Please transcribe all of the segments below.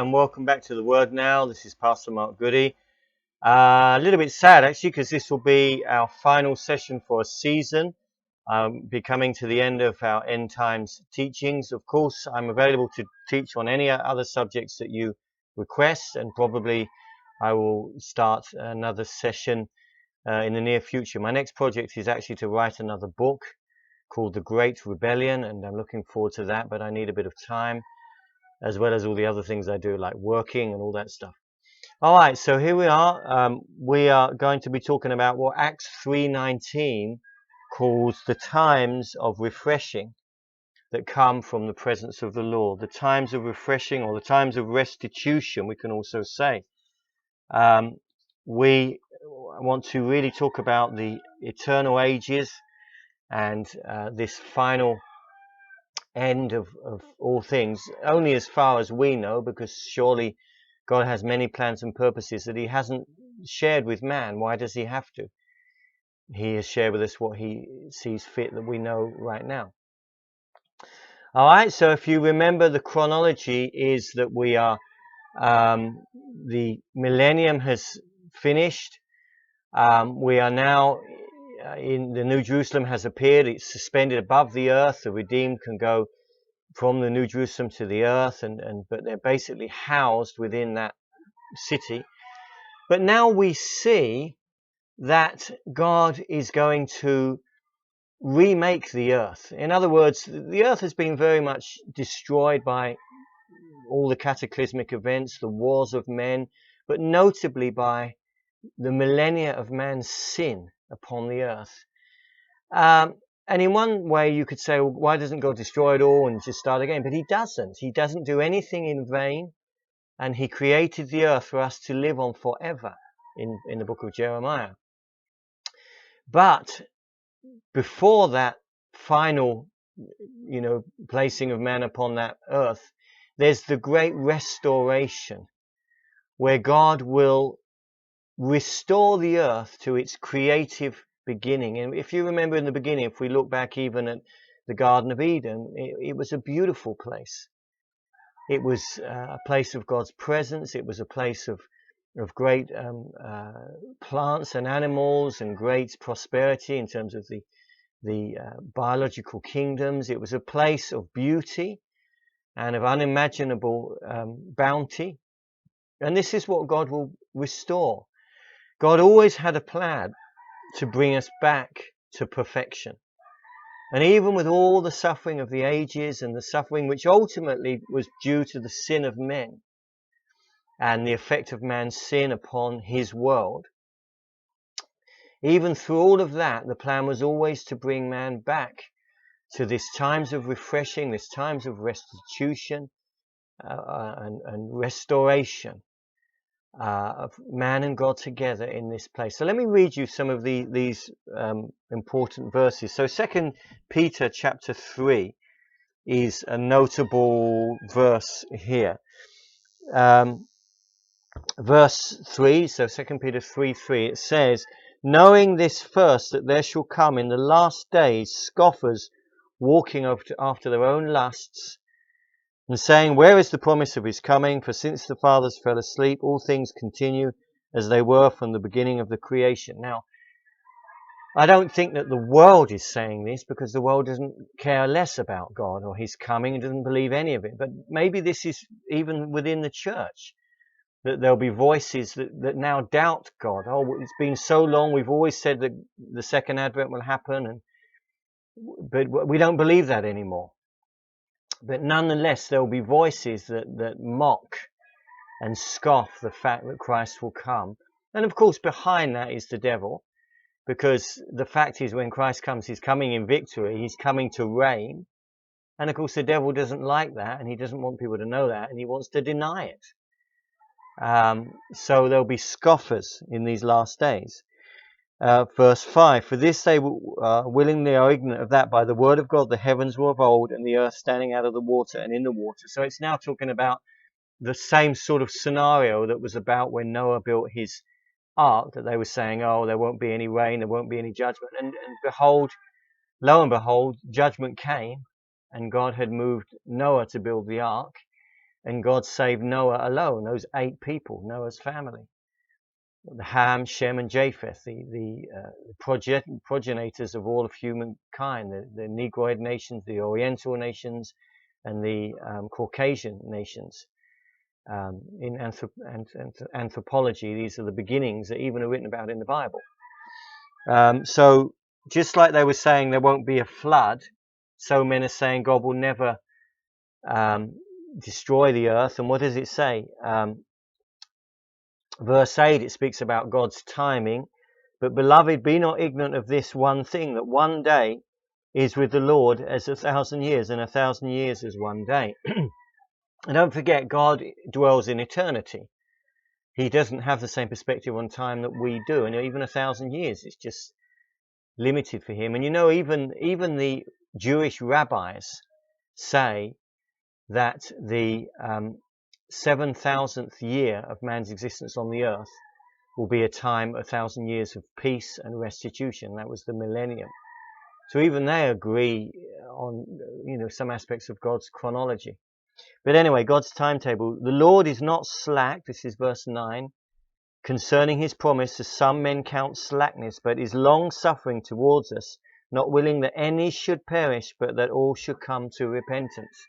and welcome back to the Word Now. This is Pastor Mark Goody. A little bit sad actually, because this will be our final session for a season. Be coming to the end of our end times teachings. Of course, I'm available to teach on any other subjects that you request, and probably I will start another session in the near future. My next project is actually to write another book called The Great Rebellion, and I'm looking forward to that, but I need a bit of time, as well as all the other things I do, like working and all that stuff. All right, so here we are. We are going to be talking about what Acts 3:19 calls the times of refreshing that come from the presence of the Lord. The times of refreshing, or the times of restitution, we can also say. We want to really talk about the eternal ages and this final end of all things, only as far as we know, because surely God has many plans and purposes that he hasn't shared with man. Why does he have to? He has shared with us what he sees fit that we know right now. All right, so if you remember, the chronology is that we are the millennium has finished. We are now in the New Jerusalem has appeared. It's suspended above the earth. The redeemed can go from the New Jerusalem to the earth, but they're basically housed within that city. But now we see that God is going to remake the earth. In other words, the earth has been very much destroyed by all the cataclysmic events, the wars of men, but notably by the millennia of man's sin upon the earth. And in one way you could say, well, why doesn't God destroy it all and just start again? But he doesn't. He doesn't do anything in vain. And he created the earth for us to live on forever in the book of Jeremiah. But before that final, placing of man upon that earth, there's the great restoration where God will restore the earth to its creative beginning. And if you remember in the beginning, if we look back even at the Garden of Eden, it was a beautiful place. It was a place of God's presence. It was a place of great plants and animals and great prosperity in terms of the biological kingdoms. It was a place of beauty and of unimaginable bounty. And this is what God will restore. God always had a plan to bring us back to perfection. And even with all the suffering of the ages and the suffering which ultimately was due to the sin of men and the effect of man's sin upon his world, even through all of that, the plan was always to bring man back to this times of refreshing, this times of restitution and restoration of man and God together in this place. So let me read you some of these important verses. So 2 Peter chapter 3 is a notable verse here. Verse 3, so 2 Peter 3:3, it says, knowing this first, that there shall come in the last days scoffers, walking after their own lusts, and saying, where is the promise of his coming? For since the fathers fell asleep, all things continue as they were from the beginning of the creation. Now, I don't think that the world is saying this, because the world doesn't care less about God or his coming and doesn't believe any of it. But maybe this is even within the church, that there'll be voices that now doubt God. Oh, it's been so long, we've always said that the second advent will happen, but we don't believe that anymore. But nonetheless, there will be voices that mock and scoff the fact that Christ will come. And of course, behind that is the devil, because the fact is, when Christ comes, he's coming in victory. He's coming to reign. And of course, the devil doesn't like that, and he doesn't want people to know that, and he wants to deny it. So there'll be scoffers in these last days. Verse 5, for this they willingly are ignorant of that by the word of God the heavens were of old, and the earth standing out of the water and in the water. So it's now talking about the same sort of scenario that was about when Noah built his ark, that they were saying, oh, there won't be any rain, there won't be any judgment. And behold, lo and behold, judgment came, and God had moved Noah to build the ark. and God saved Noah alone, those 8 people, Noah's family. The Ham, Shem, and Japheth, the progenitors of all of humankind, the Negroid nations, the Oriental nations, and the Caucasian nations. In anthropology, these are the beginnings that even are written about in the Bible. So just like they were saying there won't be a flood, so men are saying God will never destroy the earth. And what does it say? Verse 8, it speaks about God's timing. But beloved, be not ignorant of this one thing, that one day is with the Lord as 1,000 years, and 1,000 years as one day. And don't forget, God dwells in eternity. He doesn't have the same perspective on time that we do. And even 1,000 years is just limited for him. And you know, even the Jewish rabbis say that the 7,000th year of man's existence on the earth will be a time, 1,000 years of peace and restitution. That was the millennium. So even they agree on, some aspects of God's chronology. But anyway, God's timetable. The Lord is not slack, this is verse 9, concerning his promise, as some men count slackness, but is long-suffering towards us, not willing that any should perish, but that all should come to repentance.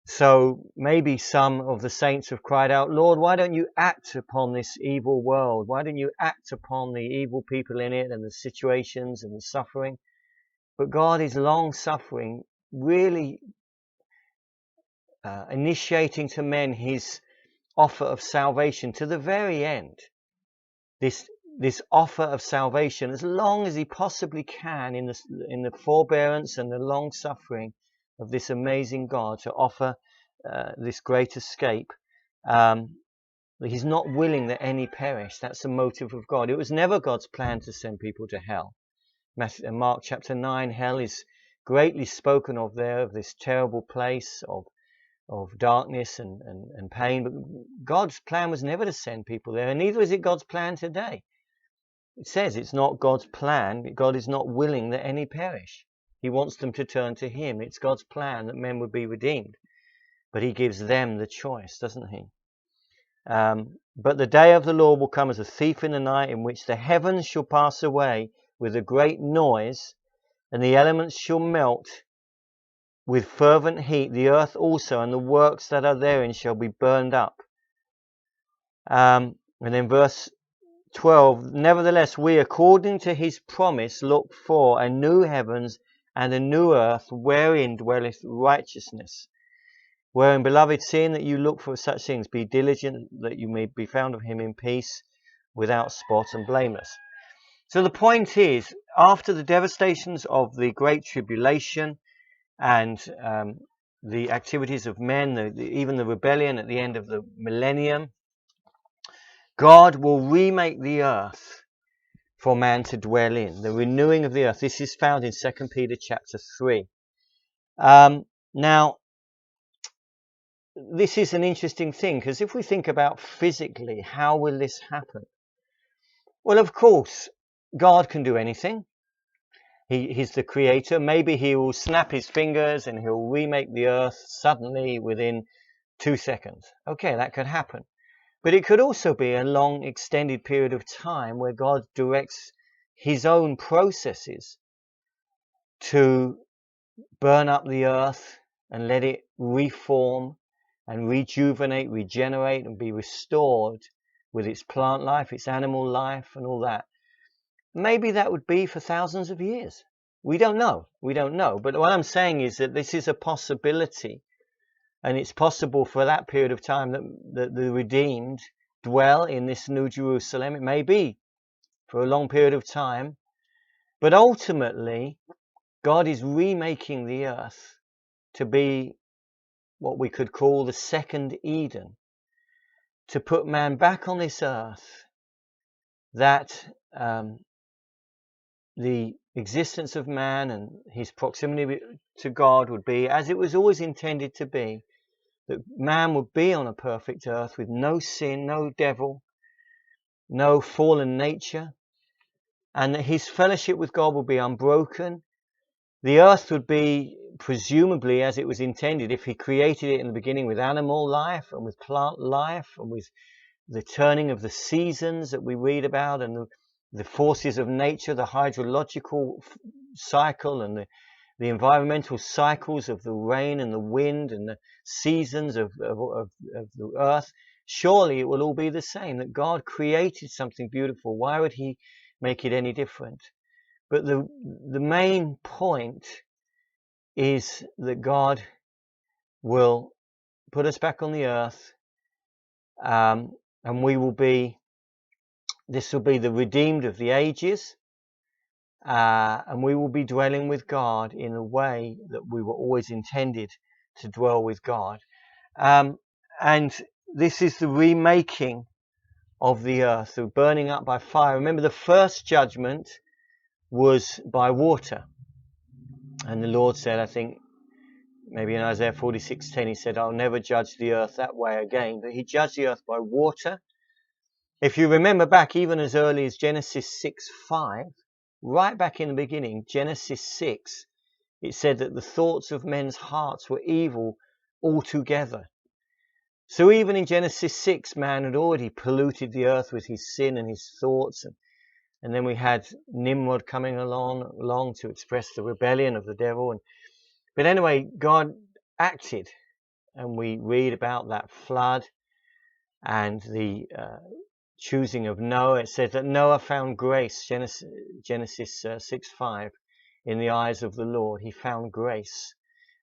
So maybe some of the saints have cried out, Lord, why don't you act upon this evil world? Why don't you act upon the evil people in it and the situations and the suffering? But God is long-suffering, really initiating to men his offer of salvation to the very end. This offer of salvation, as long as he possibly can, in the forbearance and the long suffering of this amazing God, to offer this great escape. He's not willing that any perish. That's the motive of God. It was never God's plan to send people to hell. Mark chapter 9, hell is greatly spoken of there, of this terrible place of darkness and pain. But God's plan was never to send people there, and neither is it God's plan today. It says it's not God's plan. God is not willing that any perish. He wants them to turn to him. It's God's plan that men would be redeemed. But he gives them the choice, doesn't he? But the day of the Lord will come as a thief in the night, in which the heavens shall pass away with a great noise, and the elements shall melt with fervent heat. The earth also and the works that are therein shall be burned up. And then verse 12, nevertheless we, according to his promise, look for a new heavens and a new earth, wherein dwelleth righteousness. Wherein, beloved, seeing that you look for such things, be diligent that you may be found of him in peace, without spot and blameless. So the point is, after the devastations of the Great Tribulation and the activities of men, even the rebellion at the end of the millennium, God will remake the earth for man to dwell in. The renewing of the earth. This is found in 2 Peter chapter 3. Now, this is an interesting thing, because if we think about physically, how will this happen? Well, of course, God can do anything. He's the creator. Maybe he will snap his fingers and he'll remake the earth suddenly within 2 seconds. Okay, that could happen. But it could also be a long extended period of time where God directs his own processes to burn up the earth and let it reform and rejuvenate, regenerate, and be restored with its plant life, its animal life, and all that. Maybe that would be for thousands of years. We don't know. We don't know. But what I'm saying is that this is a possibility. And it's possible for that period of time that the redeemed dwell in this New Jerusalem. It may be for a long period of time. But ultimately, God is remaking the earth to be what we could call the second Eden. To put man back on this earth, that the existence of man and his proximity to God would be as it was always intended to be. That man would be on a perfect earth with no sin, no devil, no fallen nature, and that his fellowship with God would be unbroken. The earth would be presumably as it was intended, if he created it in the beginning with animal life and with plant life and with the turning of the seasons that we read about and the forces of nature, the hydrological cycle and the environmental cycles of the rain and the wind and the seasons of the earth, surely it will all be the same, that God created something beautiful. Why would he make it any different? But the main point is that God will put us back on the earth, and this will be the redeemed of the ages, and we will be dwelling with God in a way that we were always intended to dwell with God. And this is the remaking of the earth, the burning up by fire. Remember, the first judgment was by water. And the Lord said, I think, maybe in Isaiah 46:10, he said, I'll never judge the earth that way again. But he judged the earth by water. If you remember back, even as early as Genesis 6:5, right back in the beginning, Genesis 6, it said that the thoughts of men's hearts were evil altogether. So even in Genesis 6, man had already polluted the earth with his sin and his thoughts. And then we had Nimrod coming along to express the rebellion of the devil. But anyway, God acted. And we read about that flood and the choosing of Noah. It says that Noah found grace, Genesis 6:5, in the eyes of the Lord. He found grace.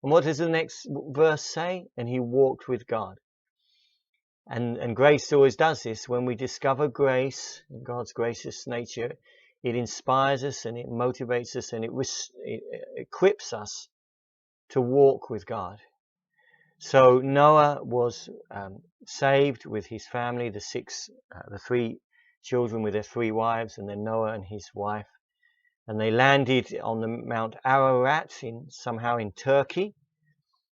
And what does the next verse say? And he walked with God. And grace always does this. When we discover grace, God's gracious nature, it inspires us and it motivates us and it equips us to walk with God. So Noah was saved with his family, the 3 children with their 3 wives, and then Noah and his wife. And they landed on the Mount Ararat somehow in Turkey.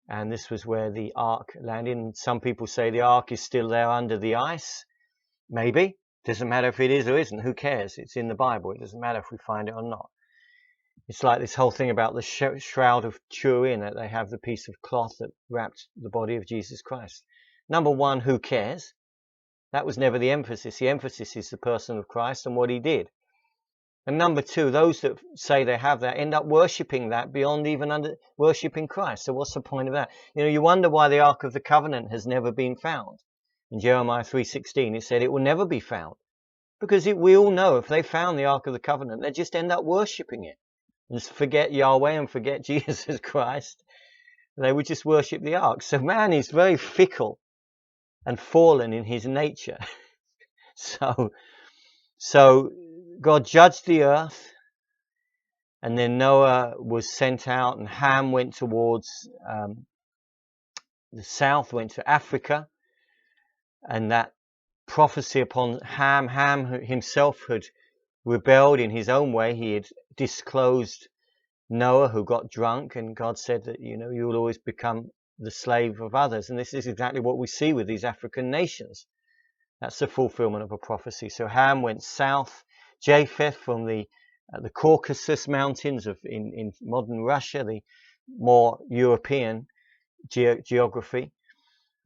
And this was where the ark landed. And some people say the ark is still there under the ice. Maybe. Doesn't matter if it is or isn't. Who cares? It's in the Bible. It doesn't matter if we find it or not. It's like this whole thing about the shroud of Turin, that they have the piece of cloth that wrapped the body of Jesus Christ. Number one, who cares? That was never the emphasis. The emphasis is the person of Christ and what he did. And number two, those that say they have that end up worshipping that beyond even worshipping Christ. So what's the point of that? You wonder why the Ark of the Covenant has never been found. In Jeremiah 3:16, it said it will never be found. Because we all know if they found the Ark of the Covenant, they'd just end up worshipping it. And forget Yahweh and forget Jesus Christ. They would just worship the Ark. So man is very fickle and fallen in his nature. So God judged the earth, and then Noah was sent out, and Ham went towards the south, went to Africa, and that prophecy upon Ham himself had rebelled in his own way. He had disclosed Noah, who got drunk, and God said that, you will always become the slave of others. And this is exactly what we see with these African nations. That's the fulfillment of a prophecy. So Ham went south. Japheth from the Caucasus Mountains in modern Russia, the more European geography.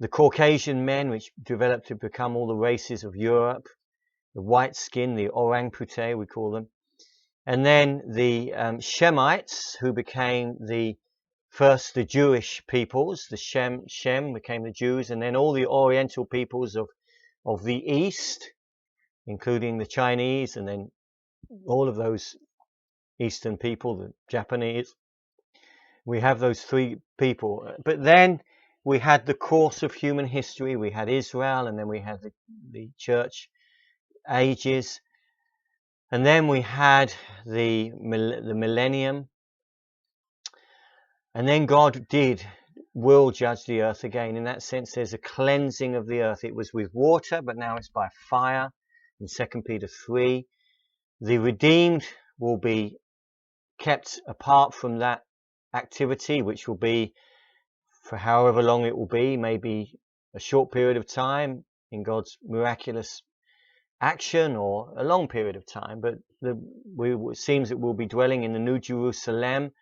The Caucasian men, which developed to become all the races of Europe. The white skin, the orang-puteh, we call them. And then the Shemites, who became the Jewish peoples. The Shem became the Jews, and then all the Oriental peoples of the East, including the Chinese, and then all of those Eastern people, the Japanese. We have those 3 people. But then we had the course of human history. We had Israel, and then we had the church ages. And then we had the millennium. And then God will judge the earth again. In that sense, there's a cleansing of the earth. It was with water, but now it's by fire. In 2 Peter 3, the redeemed will be kept apart from that activity, which will be for however long it will be, maybe a short period of time in God's miraculous action, or a long period of time. But it seems that we'll be dwelling in the New Jerusalem,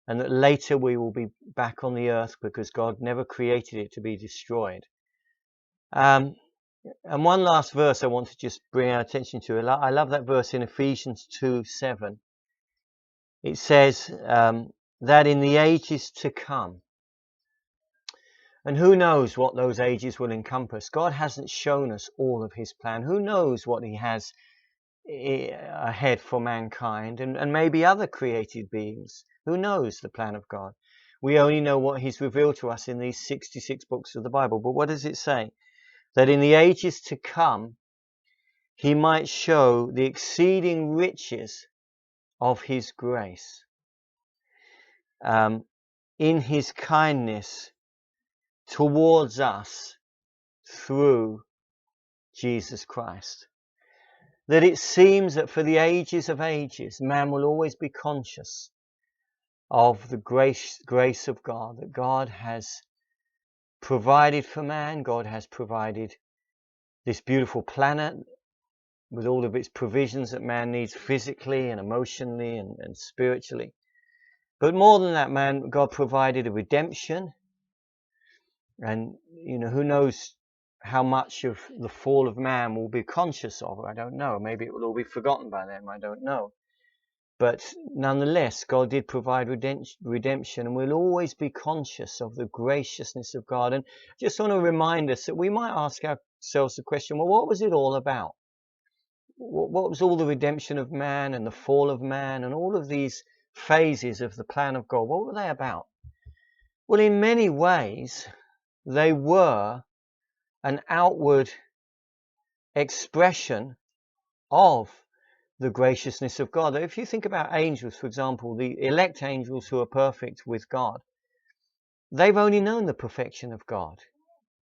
and that later we will be back on the earth because God never created it to be destroyed. And one last verse I want to just bring our attention to. I love that verse in Ephesians 2:7. It says that in the ages to come, and who knows what those ages will encompass. God hasn't shown us all of his plan. Who knows what he has ahead for mankind and maybe other created beings. Who knows the plan of God? We only know what he's revealed to us in these 66 books of the Bible. But what does it say? That in the ages to come, he might show the exceeding riches of his grace in his kindness towards us through Jesus Christ. That it seems that for the ages of ages, man will always be conscious of the grace of God, that God has provided for man. God has provided this beautiful planet with all of its provisions that man needs physically and emotionally and spiritually. But more than that, God provided a redemption. And, who knows how much of the fall of man we'll be conscious of. I don't know. Maybe it will all be forgotten by them. I don't know. But nonetheless, God did provide redemption, and we'll always be conscious of the graciousness of God. And just want to remind us that we might ask ourselves the question, well, what was it all about? What was all the redemption of man and the fall of man and all of these phases of the plan of God? What were they about? Well, in many ways, they were an outward expression of the graciousness of God. If you think about angels, for example, the elect angels who are perfect with God, they've only known the perfection of God.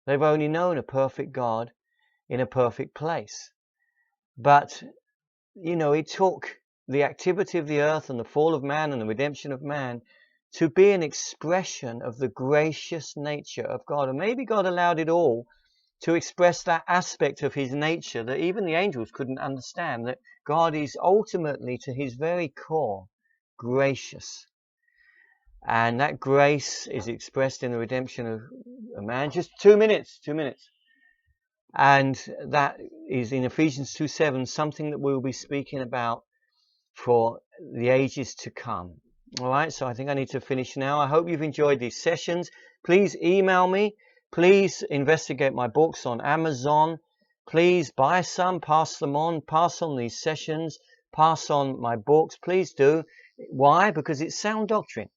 They've only known a perfect God in a perfect place. But, it took the activity of the earth and the fall of man and the redemption of man to be an expression of the gracious nature of God. And maybe God allowed it all to express that aspect of his nature that even the angels couldn't understand, that God is ultimately, to his very core, gracious. And that grace is expressed in the redemption of a man. Just 2 minutes. And that is in Ephesians 2:7, something that we'll be speaking about for the ages to come. All right, so I think I need to finish now. I hope you've enjoyed these sessions. Please email me. Please investigate my books on Amazon. Please buy some, pass them on, pass on these sessions, pass on my books. Please do. Why? Because it's sound doctrine.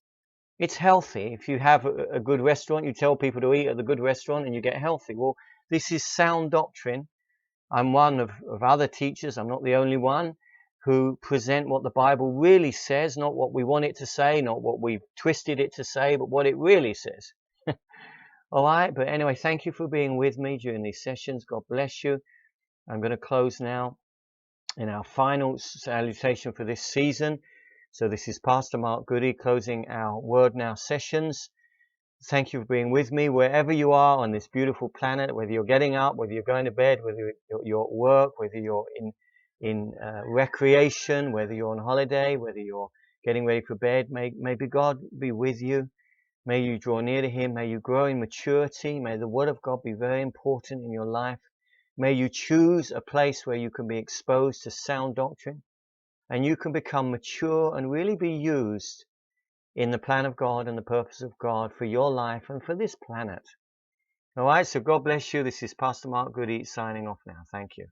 It's healthy. If you have a good restaurant, you tell people to eat at the good restaurant and you get healthy. Well, this is sound doctrine. I'm one of other teachers. I'm not the only one who present what the Bible really says, not what we want it to say, not what we've twisted it to say, but what it really says. All right, but anyway, thank you for being with me during these sessions. God bless you. I'm going to close now in our final salutation for this season. So this is Pastor Mark Goody closing our Word Now sessions. Thank you for being with me wherever you are on this beautiful planet, whether you're getting up, whether you're going to bed, whether you're at work, whether you're in recreation, whether you're on holiday, whether you're getting ready for bed. May God be with you. May you draw near to him. May you grow in maturity. May the Word of God be very important in your life. May you choose a place where you can be exposed to sound doctrine and you can become mature and really be used in the plan of God and the purpose of God for your life and for this planet. All right, so God bless you. This is Pastor Mark Goody signing off now. Thank you.